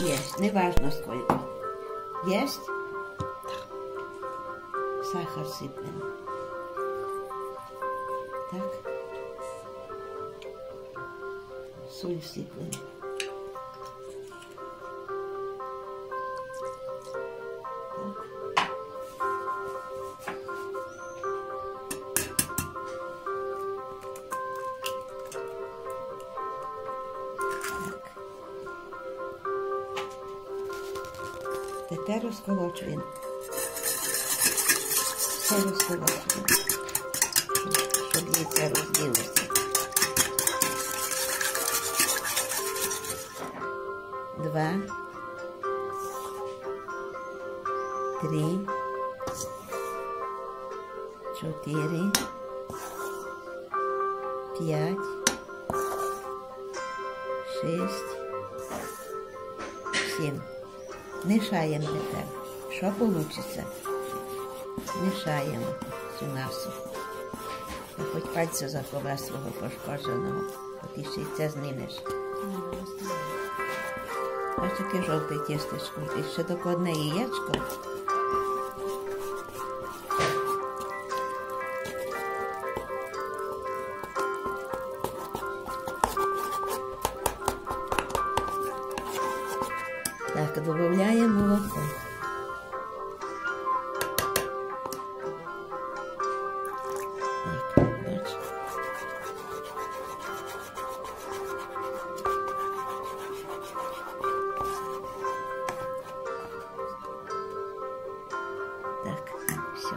Єсть, не важно скільки. Єсть? Сахар сипнемо. Так. Соль сипнемо. Тепер розколочуємо. Все розколочуємо, щоб яйце розділося. Два, три, чотири, п'ять, шість, сім. Мішаємо тепер. Що вийде? Мішаємо цю масу. Я хоч пальця заховай свого пошкодженого, поки ще й це знімеш. Ось таке жовте тістечко. І ще таке одне яєчко. Так, додаємо молоко. Так, бач. Так, все.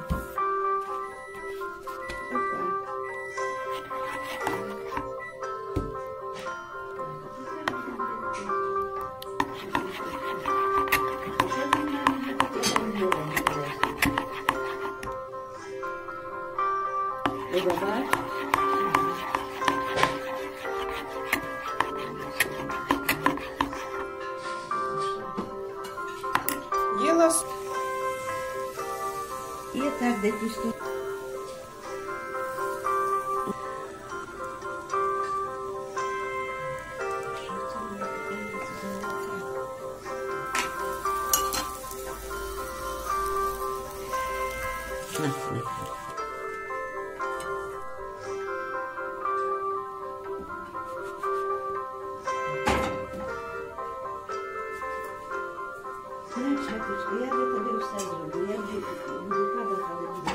Їла. І так, де пусто. Я для тебе все зроблю. Я буду падати.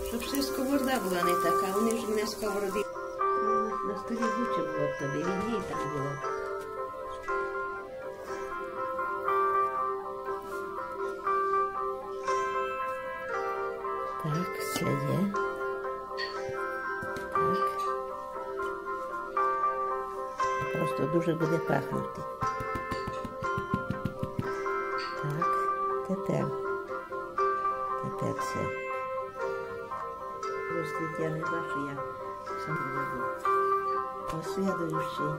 Щоб ще сковорода була не така, вони ж мене сковороди. На столі лучше було б тобі, від їй так було. Так, все є. Так. Просто дуже буде пахнути. Так, тепер все. Ось я не бачу, як сам роблю. Послідуючий.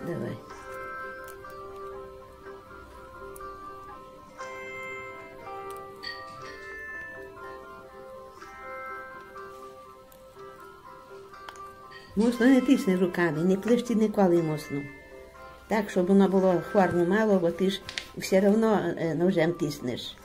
Давай. Мосно не тисни руками, не плещи ніколи мосно. Так, щоб воно було хварно мало, бо ти ж все одно ножем тиснеш.